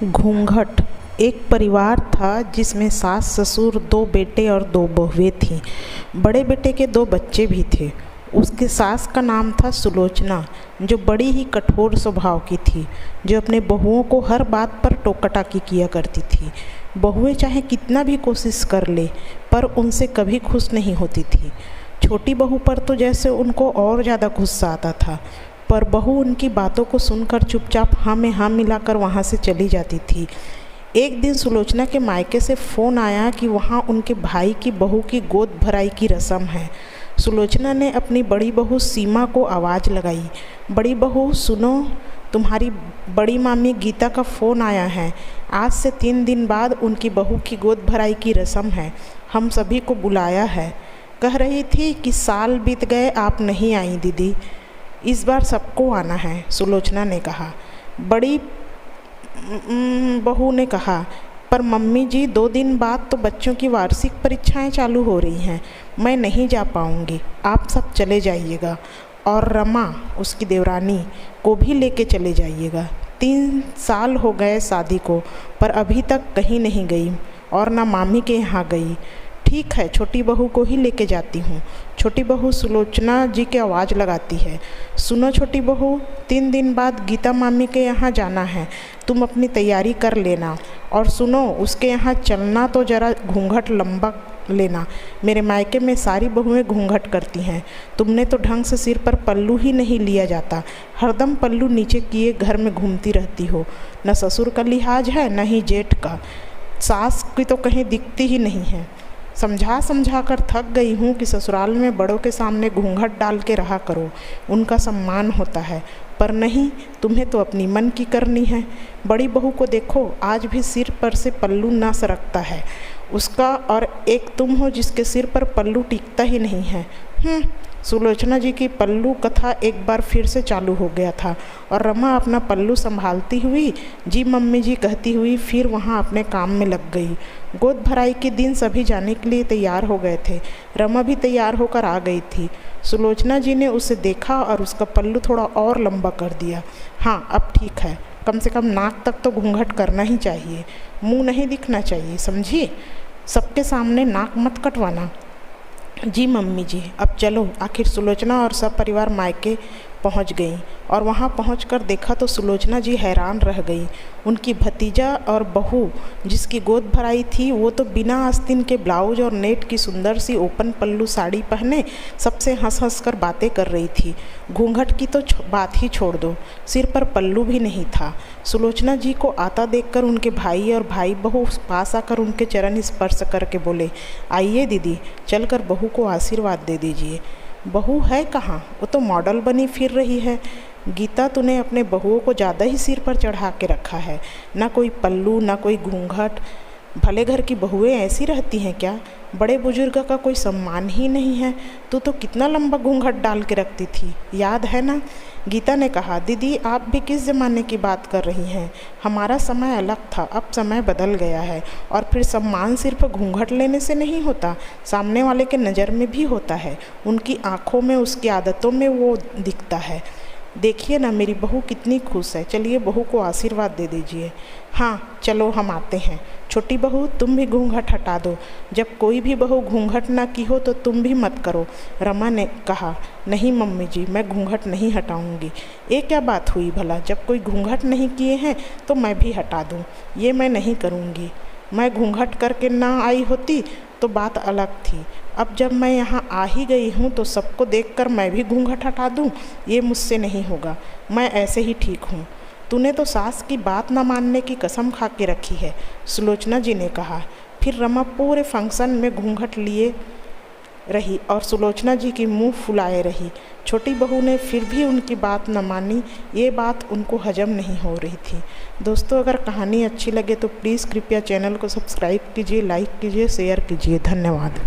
घूंघट। एक परिवार था जिसमें सास ससुर, दो बेटे और दो बहुएं थीं। बड़े बेटे के दो बच्चे भी थे। उसके सास का नाम था सुलोचना, जो बड़ी ही कठोर स्वभाव की थी, जो अपने बहुओं को हर बात पर टोका-टाकी किया करती थी। बहुएं चाहे कितना भी कोशिश कर ले, पर उनसे कभी खुश नहीं होती थी। छोटी बहू पर तो जैसे उनको और ज़्यादा गुस्सा आता था, पर बहू उनकी बातों को सुनकर चुपचाप हाँ में हाँ मिलाकर वहाँ से चली जाती थी। एक दिन सुलोचना के मायके से फ़ोन आया कि वहाँ उनके भाई की बहू की गोद भराई की रस्म है। सुलोचना ने अपनी बड़ी बहू सीमा को आवाज़ लगाई, बड़ी बहू सुनो, तुम्हारी बड़ी मामी गीता का फ़ोन आया है। आज से 3 दिन बाद उनकी बहू की गोद भराई की रस्म है। हम सभी को बुलाया है। कह रही थी कि साल बीत गए आप नहीं आई दीदी, इस बार सबको आना है, सुलोचना ने कहा। बड़ी बहू ने कहा, पर मम्मी जी 2 दिन बाद तो बच्चों की वार्षिक परीक्षाएं चालू हो रही हैं, मैं नहीं जा पाऊंगी, आप सब चले जाइएगा और रमा, उसकी देवरानी, को भी लेके चले जाइएगा। 3 साल हो गए शादी को, पर अभी तक कहीं नहीं गई और ना मामी के यहाँ गई। ठीक है, छोटी बहू को ही लेके जाती हूँ। छोटी बहू सुलोचना जी की आवाज़ लगाती है। सुनो छोटी बहू, 3 दिन बाद गीता मामी के यहाँ जाना है, तुम अपनी तैयारी कर लेना। और सुनो, उसके यहाँ चलना तो ज़रा घूंघट लंबा लेना। मेरे मायके में सारी बहुएं घूंघट करती हैं। तुमने तो ढंग से सिर पर पल्लू ही नहीं लिया जाता, हरदम पल्लू नीचे किए घर में घूमती रहती हो। न ससुर का लिहाज है, न ही जेठ का। सास की तो कहीं दिखती ही नहीं है। समझा समझा कर थक गई हूँ कि ससुराल में बड़ों के सामने घूंघट डाल के रहा करो, उनका सम्मान होता है। पर नहीं, तुम्हें तो अपनी मन की करनी है। बड़ी बहू को देखो, आज भी सिर पर से पल्लू ना सरकता है उसका, और एक तुम हो जिसके सिर पर पल्लू टिकता ही नहीं है। सुलोचना जी की पल्लू कथा एक बार फिर से चालू हो गया था और रमा अपना पल्लू संभालती हुई जी मम्मी जी कहती हुई फिर वहाँ अपने काम में लग गई। गोद भराई के दिन सभी जाने के लिए तैयार हो गए थे। रमा भी तैयार होकर आ गई थी। सुलोचना जी ने उसे देखा और उसका पल्लू थोड़ा और लंबा कर दिया। हाँ, अब ठीक है, कम से कम नाक तक तो घूंघट करना ही चाहिए, मुँह नहीं दिखना चाहिए, समझी? सबके सामने नाक मत कटवाना। जी मम्मी जी, अब चलो। आखिर सुलोचना और सब परिवार मायके पहुंच गई और वहां पहुंचकर देखा तो सुलोचना जी हैरान रह गई। उनकी भतीजा और बहू जिसकी गोद भराई थी, वो तो बिना आस्तीन के ब्लाउज और नेट की सुंदर सी ओपन पल्लू साड़ी पहने सबसे हंस हंस कर बातें कर रही थी। घूंघट की तो बात ही छोड़ दो, सिर पर पल्लू भी नहीं था। सुलोचना जी को आता देखकर उनके भाई और भाई बहू पास आकर उनके चरण स्पर्श करके बोले, आइए दीदी, चलकर बहू को आशीर्वाद दे दीजिए। बहू है कहाँ? वो तो मॉडल बनी फिर रही है। गीता, तूने अपने बहुओं को ज़्यादा ही सिर पर चढ़ा के रखा है, ना कोई पल्लू ना कोई घूंघट। भले घर की बहुएं ऐसी रहती हैं क्या? बड़े बुजुर्ग का कोई सम्मान ही नहीं है। तू तो कितना लंबा घूंघट डाल के रखती थी, याद है ना? गीता ने कहा, दीदी आप भी किस ज़माने की बात कर रही हैं? हमारा समय अलग था, अब समय बदल गया है। और फिर सम्मान सिर्फ घूंघट लेने से नहीं होता, सामने वाले के नज़र में भी होता है, उनकी आँखों में, उसकी आदतों में वो दिखता है। देखिए ना, मेरी बहू कितनी खुश है, चलिए बहू को आशीर्वाद दे दीजिए। हाँ चलो, हम आते हैं। छोटी बहू, तुम भी घूंघट हटा दो। जब कोई भी बहू घूंघट ना की हो तो तुम भी मत करो, रमा ने कहा। नहीं मम्मी जी, मैं घूंघट नहीं हटाऊंगी। ये क्या बात हुई भला? जब कोई घूंघट नहीं किए हैं तो मैं भी हटा दूँ? ये मैं नहीं करूँगी। मैं घूंघट करके ना आई होती तो बात अलग थी। अब जब मैं यहाँ आ ही गई हूँ तो सबको देखकर मैं भी घूंघट हटा दूँ? ये मुझसे नहीं होगा, मैं ऐसे ही ठीक हूँ। तूने तो सास की बात न मानने की कसम खा के रखी है, सुलोचना जी ने कहा। फिर रमा पूरे फंक्शन में घूंघट लिए रही और सुलोचना जी की मुंह फुलाए रही। छोटी बहू ने फिर भी उनकी बात न मानी। ये बात उनको हजम नहीं हो रही थी। दोस्तों, अगर कहानी अच्छी लगे तो प्लीज़ कृपया चैनल को सब्सक्राइब कीजिए, लाइक कीजिए, शेयर कीजिए। धन्यवाद।